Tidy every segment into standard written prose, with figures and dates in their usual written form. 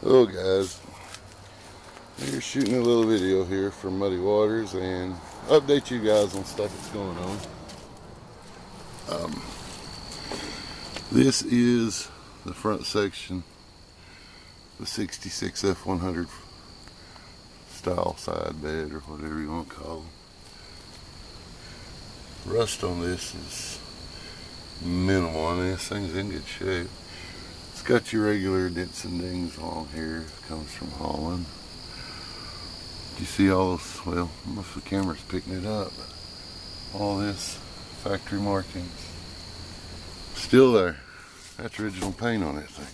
Hello guys, we're shooting a little video here from Muddy Waters and update you guys on stuff that's going on. This is the front section, the 66 F100 style side bed or whatever you want to call them. Rust on this is minimal. I mean, this thing's in good shape. It's got your regular dents and dings along here. It comes from Holland. Do you see all those? Well, most of the camera's picking it up. All this factory markings still there. That's original paint on that thing.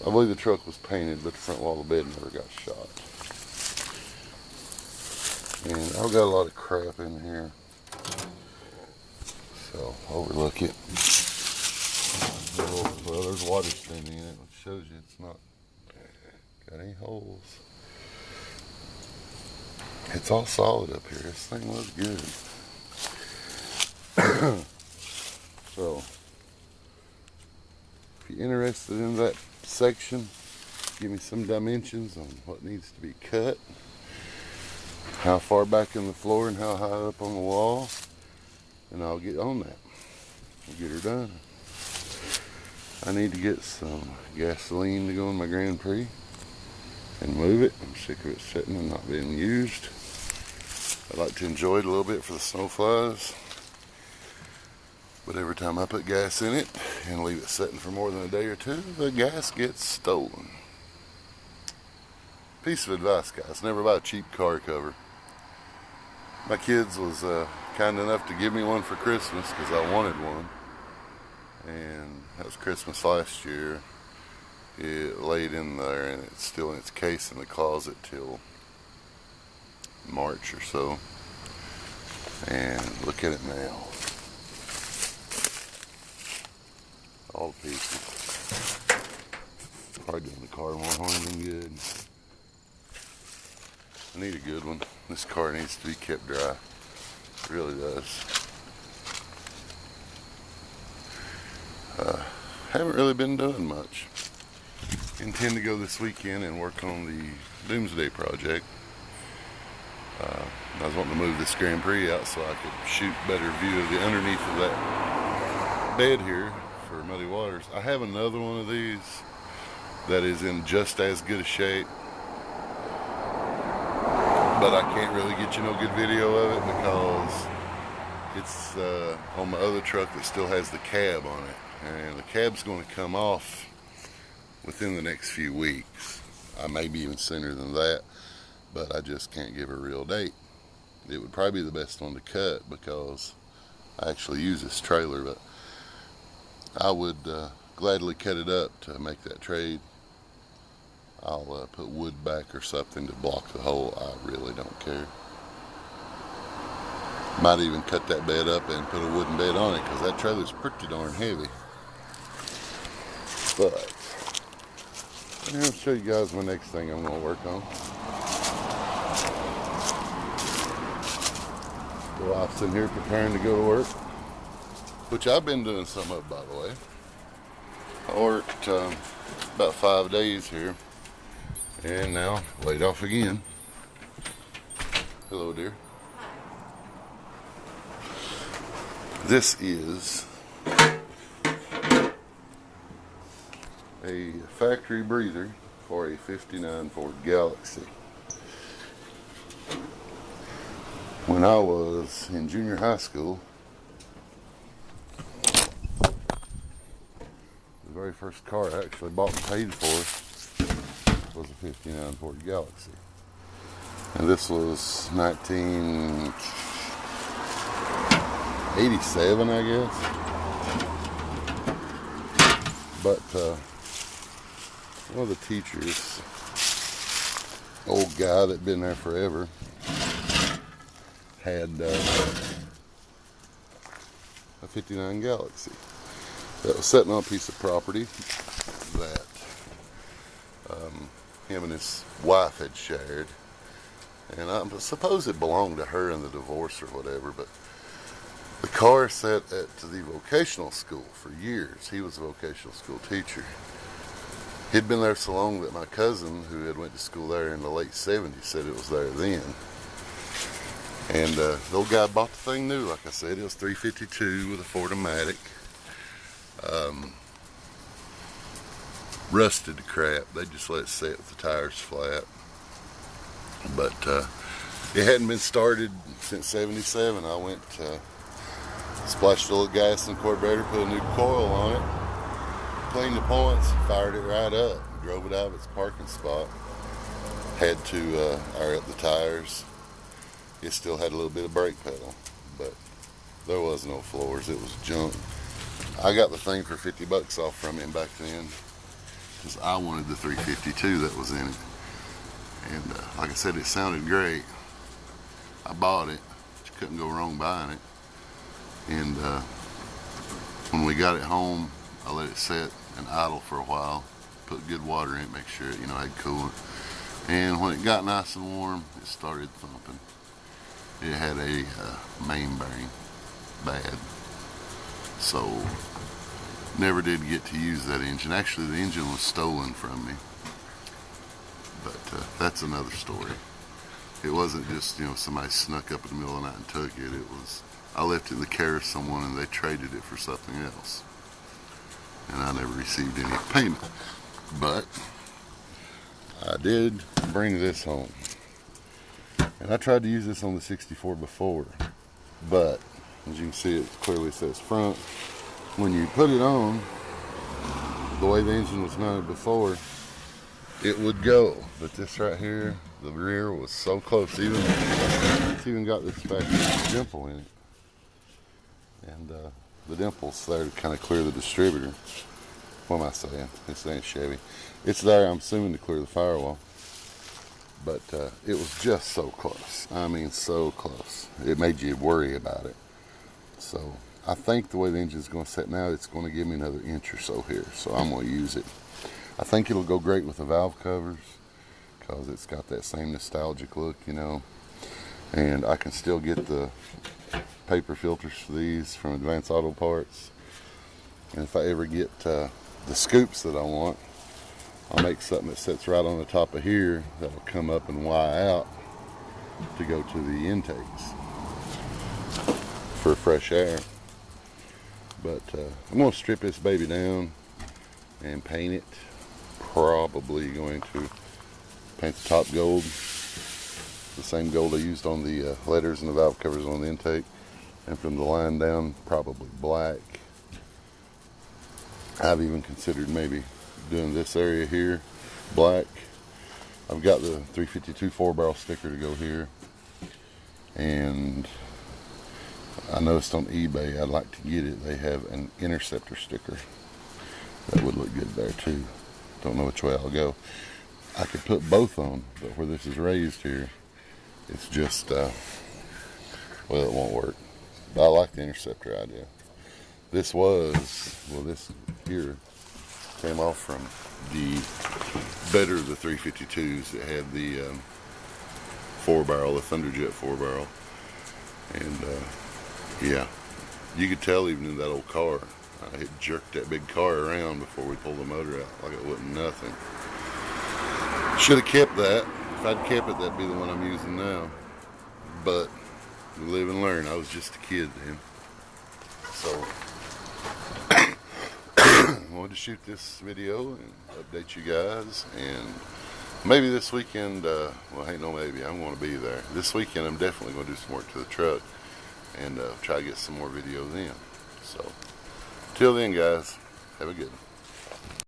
I believe the truck was painted, but the front wall of the bed never got shot. And I've got a lot of crap in here, so overlook it. Well, there's water standing in it, which shows you it's not got any holes. It's all solid up here. This thing looks good. So, if you're interested in that section, give me some dimensions on what needs to be cut, how far back in the floor and how high up on the wall, and I'll get on that. I'll get her done. I need to get some gasoline to go in my Grand Prix and move it. I'm sick of it sitting and not being used. I like to enjoy it a little bit for the snow flies, but every time I put gas in it and leave it sitting for more than a day or two, the gas gets stolen. Piece of advice, guys: never buy a cheap car cover. My kids was kind enough to give me one for Christmas because I wanted one, and that was Christmas last year. It laid in there and it's still in its case in the closet till March or so, and look at it now, all the pieces. Probably doing the car more harm than good. I need a good one. This car needs to be kept dry. It really does. Haven't really been doing much. Intend to go this weekend and work on the Doomsday project. I was wanting to move this Grand Prix out so I could shoot better view of the underneath of that bed here for Muddy Waters. I have another one of these that is in just as good a shape, but I can't really get you no good video of it because it's on my other truck that still has the cab on it, and the cab's going to come off within the next few weeks. Maybe even sooner than that, but I just can't give a real date. It would probably be the best one to cut because I actually use this trailer, but I would gladly cut it up to make that trade. I'll put wood back or something to block the hole. I really don't care. Might even cut that bed up and put a wooden bed on it because that trailer's pretty darn heavy. But I'll show you guys my next thing I'm going to work on. The wife's in here preparing to go to work, which I've been doing some of, by the way. I worked about 5 days here, and now laid off again. Hello, dear. This is a factory breather for a '59 Ford Galaxy. When I was in junior high school, the very first car I actually bought and paid for was a '59 Ford Galaxy. And this was 1987, I guess. But one of the teachers, old guy that'd been there forever, had a '59 Galaxy that was sitting on a piece of property that him and his wife had shared, and I suppose it belonged to her in the divorce or whatever, but the car sat at the vocational school for years. He was a vocational school teacher. He'd been there so long that my cousin, who had went to school there in the late 70s, said it was there then. And the old guy bought the thing new. Like I said, it was 352 with a Ford-O-Matic. Rusted to crap. They just let it sit with the tires flat. But it hadn't been started since 77. I went, splashed a little gas in the carburetor, put a new coil on it, cleaned the points, fired it right up, drove it out of its parking spot. Had to air up the tires. It still had a little bit of brake pedal, but there was no floors. It was junk. I got the thing for 50 bucks off from him back then because I wanted the 352 that was in it. And like I said, it sounded great. I bought it. You couldn't go wrong buying it. And when we got it home, I let it sit and idle for a while. Put good water in it, make sure it, had coolant. And when it got nice and warm, it started thumping. It had a main bearing bad. So never did get to use that engine. Actually, the engine was stolen from me. But that's another story. It wasn't just, somebody snuck up in the middle of the night and took it. It was, I left it in the care of someone and they traded it for something else. And I never received any payment. But I did bring this home. And I tried to use this on the 64 before. But, as you can see, it clearly says front. When you put it on, the way the engine was mounted before, it would go. But this right here, the rear was so close. It's even got this factory dimple in it. And the dimple's there to kind of clear the distributor. What am I saying? This ain't Chevy. It's there, I'm assuming, to clear the firewall. But it was just so close. I mean, so close. It made you worry about it. So I think the way the engine's going to set now, it's going to give me another inch or so here. So I'm going to use it. I think it'll go great with the valve covers because it's got that same nostalgic look, And I can still get the paper filters for these from Advanced Auto Parts. And if I ever get the scoops that I want, I'll make something that sits right on the top of here that'll come up and Y out to go to the intakes for fresh air. But I'm going to strip this baby down and paint it. Probably going to paint the top gold, the same gold I used on the letters and the valve covers on the intake, and from the line down probably black. I've even considered maybe doing this area here black. I've got the 352 4-barrel sticker to go here, and I noticed on eBay, I'd like to get it, they have an Interceptor sticker that would look good there too. Don't know which way I'll go. I could put both on, but where this is raised here, it's just well, it won't work. But I like the Interceptor idea. This here came off from the better of the 352s. It had the 4-barrel, the Thunderjet 4-barrel, and yeah, you could tell even in that old car, it jerked that big car around before we pulled the motor out like it wasn't nothing. Should have kept that. If I'd kept it, that'd be the one I'm using now. But we live and learn. I was just a kid then. So I wanted to shoot this video and update you guys. And maybe this weekend, well, ain't no maybe, I'm going to be there. This weekend I'm definitely going to do some work to the truck and try to get some more videos in. So till then, guys, have a good one.